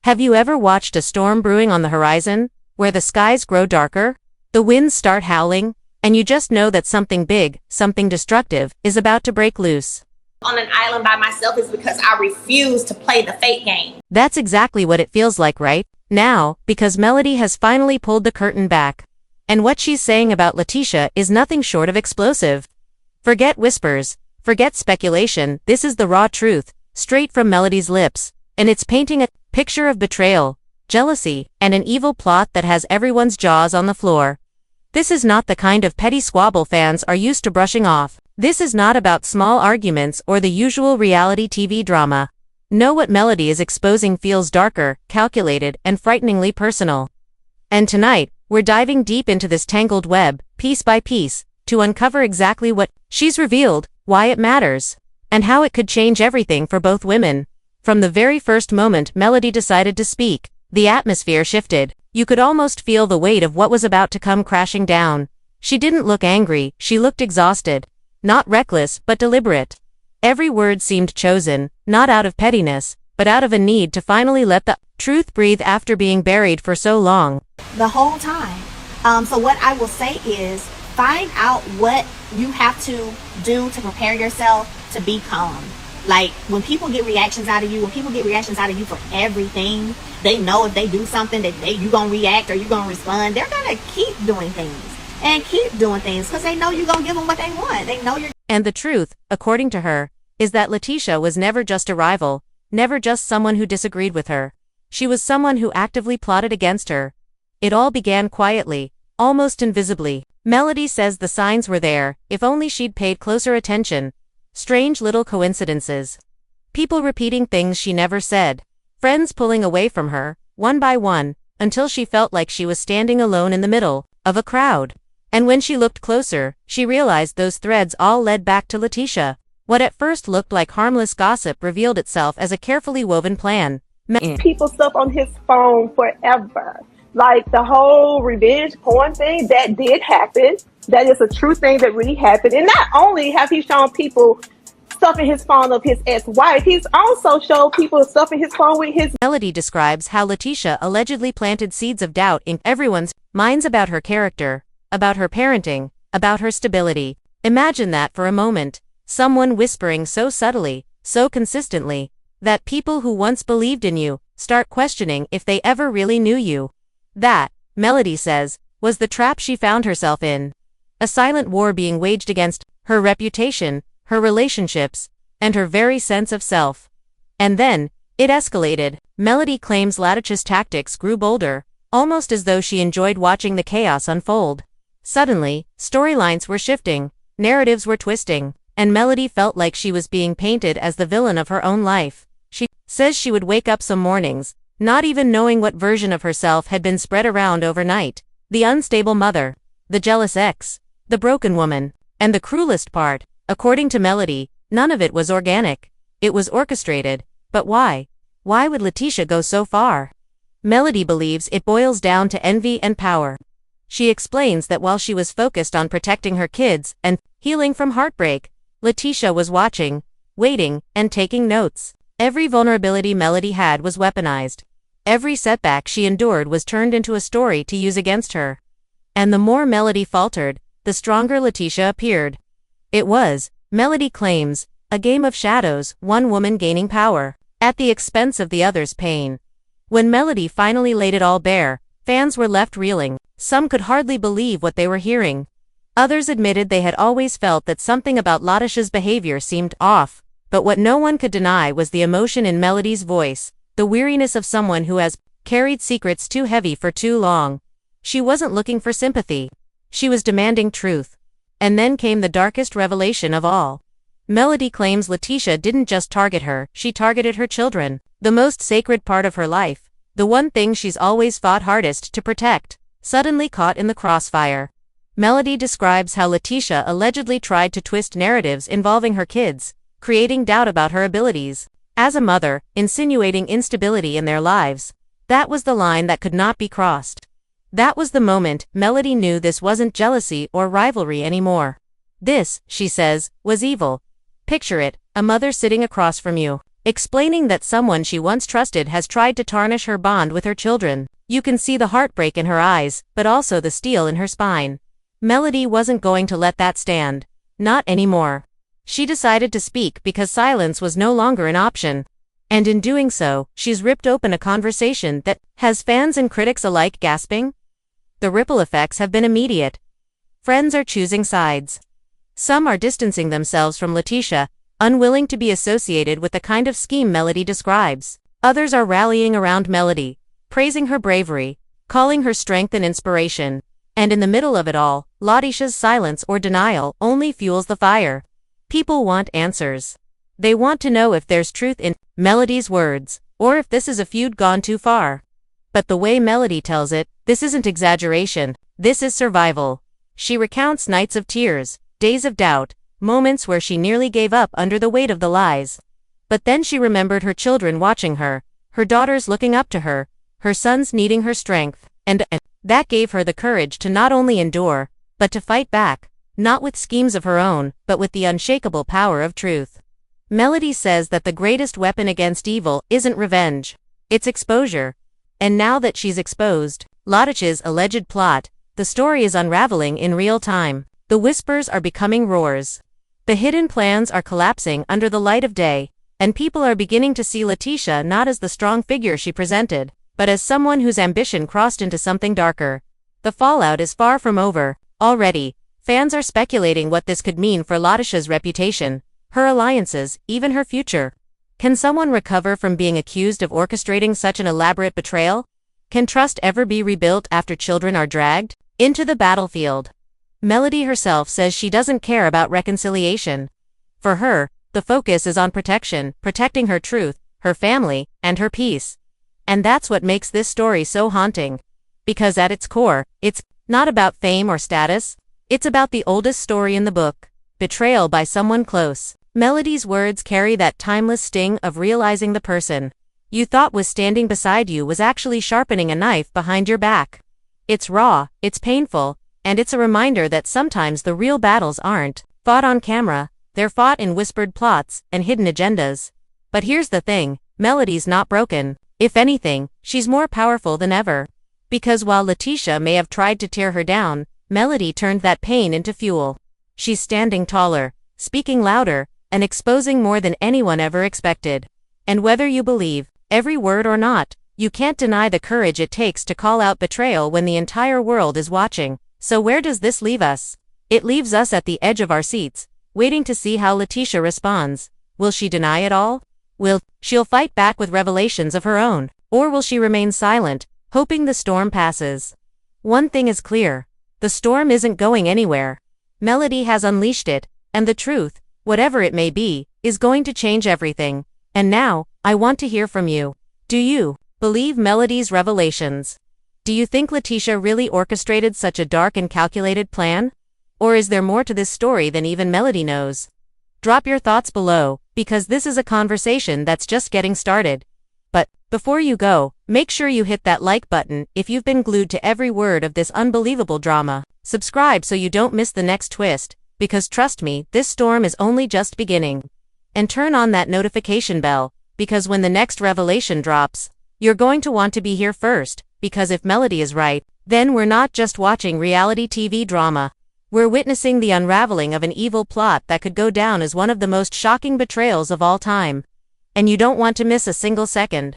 Have you ever watched a storm brewing on the horizon, where the skies grow darker, the winds start howling, and you just know that something big, something destructive, is about to break loose? On an island by myself is because I refuse to play the fake game. That's exactly what it feels like right now, because Melody has finally pulled the curtain back. And what she's saying about LaTisha is nothing short of explosive. Forget whispers, forget speculation, this is the raw truth, straight from Melody's lips, and it's painting a picture of betrayal, jealousy, and an evil plot that has everyone's jaws on the floor. This is not the kind of petty squabble fans are used to brushing off. This is not about small arguments or the usual reality TV drama. No, what Melody is exposing feels darker, calculated, and frighteningly personal. And tonight, we're diving deep into this tangled web, piece by piece, to uncover exactly what she's revealed, why it matters, and how it could change everything for both women. From the very first moment Melody decided to speak, the atmosphere shifted. You could almost feel the weight of what was about to come crashing down. She didn't look angry, she looked exhausted. Not reckless, but deliberate. Every word seemed chosen, not out of pettiness, but out of a need to finally let the truth breathe after being buried for so long. The whole time. So what I will say is, find out what you have to do to prepare yourself to be calm. Like, when people get reactions out of you, for everything, they know if they do something that you gonna react or you gonna respond, they're gonna keep doing things. And keep doing things because they know you're gonna give them what they want. They know you're. And the truth, according to her, is that LaTisha was never just a rival, never just someone who disagreed with her. She was someone who actively plotted against her. It all began quietly, almost invisibly. Melody says the signs were there, if only she'd paid closer attention. Strange little coincidences. People repeating things she never said. Friends pulling away from her, one by one, until she felt like she was standing alone in the middle of a crowd. And when she looked closer, she realized those threads all led back to LaTisha. What at first looked like harmless gossip revealed itself as a carefully woven plan. People stuff on his phone forever. Like the whole revenge porn thing, that did happen. That is a true thing that really happened. And not only have he shown people stuffing his phone of his ex-wife, he's also showed people stuffing his phone with his. Melody describes how LaTisha allegedly planted seeds of doubt in everyone's minds about her character, about her parenting, about her stability. Imagine that for a moment. Someone whispering so subtly, so consistently, that people who once believed in you start questioning if they ever really knew you. That, Melody says, was the trap she found herself in. A silent war being waged against her reputation, her relationships, and her very sense of self. And then, it escalated. Melody claims LaTisha's tactics grew bolder, almost as though she enjoyed watching the chaos unfold. Suddenly, storylines were shifting, narratives were twisting, and Melody felt like she was being painted as the villain of her own life. She says she would wake up some mornings, not even knowing what version of herself had been spread around overnight. The unstable mother, the jealous ex, the broken woman, and the cruelest part, according to Melody, none of it was organic. It was orchestrated. But why? Why would LaTisha go so far? Melody believes it boils down to envy and power. She explains that while she was focused on protecting her kids and healing from heartbreak, LaTisha was watching, waiting, and taking notes. Every vulnerability Melody had was weaponized. Every setback she endured was turned into a story to use against her. And the more Melody faltered, the stronger LaTisha appeared. It was, Melody claims, a game of shadows, one woman gaining power, at the expense of the other's pain. When Melody finally laid it all bare, fans were left reeling. Some could hardly believe what they were hearing. Others admitted they had always felt that something about LaTisha's behavior seemed off, but what no one could deny was the emotion in Melody's voice, the weariness of someone who has carried secrets too heavy for too long. She wasn't looking for sympathy. She was demanding truth. And then came the darkest revelation of all. Melody claims LaTisha didn't just target her, she targeted her children, the most sacred part of her life, the one thing she's always fought hardest to protect, suddenly caught in the crossfire. Melody describes how LaTisha allegedly tried to twist narratives involving her kids, creating doubt about her abilities as a mother, insinuating instability in their lives. That was the line that could not be crossed. That was the moment Melody knew this wasn't jealousy or rivalry anymore. This, she says, was evil. Picture it, a mother sitting across from you, explaining that someone she once trusted has tried to tarnish her bond with her children. You can see the heartbreak in her eyes, but also the steel in her spine. Melody wasn't going to let that stand. Not anymore. She decided to speak because silence was no longer an option. And in doing so, she's ripped open a conversation that has fans and critics alike gasping. The ripple effects have been immediate. Friends are choosing sides. Some are distancing themselves from LaTisha, unwilling to be associated with the kind of scheme Melody describes. Others are rallying around Melody, praising her bravery, calling her strength and inspiration. And in the middle of it all, LaTisha's silence or denial only fuels the fire. People want answers. They want to know if there's truth in Melody's words, or if this is a feud gone too far. But the way Melody tells it, this isn't exaggeration, this is survival. She recounts nights of tears, days of doubt, moments where she nearly gave up under the weight of the lies. But then she remembered her children watching her, her daughters looking up to her, her sons needing her strength, and that gave her the courage to not only endure, but to fight back, not with schemes of her own, but with the unshakable power of truth. Melody says that the greatest weapon against evil isn't revenge, it's exposure. And now that she's exposed LaTisha's alleged plot, the story is unraveling in real time. The whispers are becoming roars. The hidden plans are collapsing under the light of day, and people are beginning to see LaTisha not as the strong figure she presented, but as someone whose ambition crossed into something darker. The fallout is far from over. Already, fans are speculating what this could mean for LaTisha's reputation, her alliances, even her future. Can someone recover from being accused of orchestrating such an elaborate betrayal? Can trust ever be rebuilt after children are dragged into the battlefield? Melody herself says she doesn't care about reconciliation. For her, the focus is on protection, protecting her truth, her family, and her peace. And that's what makes this story so haunting. Because at its core, it's not about fame or status, it's about the oldest story in the book, betrayal by someone close. Melody's words carry that timeless sting of realizing the person you thought was standing beside you was actually sharpening a knife behind your back. It's raw, it's painful, and it's a reminder that sometimes the real battles aren't fought on camera, they're fought in whispered plots and hidden agendas. But here's the thing, Melody's not broken. If anything, she's more powerful than ever. Because while LaTisha may have tried to tear her down, Melody turned that pain into fuel. She's standing taller, speaking louder, and exposing more than anyone ever expected. And whether you believe every word or not, you can't deny the courage it takes to call out betrayal when the entire world is watching. So where does this leave us? It leaves us at the edge of our seats, waiting to see how LaTisha responds. Will she deny it all? Will she'll fight back with revelations of her own? Or will she remain silent, hoping the storm passes? One thing is clear. The storm isn't going anywhere. Melody has unleashed it, and the truth, whatever it may be, is going to change everything. And now, I want to hear from you. Do you believe Melody's revelations? Do you think LaTisha really orchestrated such a dark and calculated plan? Or is there more to this story than even Melody knows? Drop your thoughts below, because this is a conversation that's just getting started. But before you go, make sure you hit that like button if you've been glued to every word of this unbelievable drama. Subscribe so you don't miss the next twist, because trust me, this storm is only just beginning. And turn on that notification bell, because when the next revelation drops, you're going to want to be here first, because if Melody is right, then we're not just watching reality TV drama. We're witnessing the unraveling of an evil plot that could go down as one of the most shocking betrayals of all time. And you don't want to miss a single second.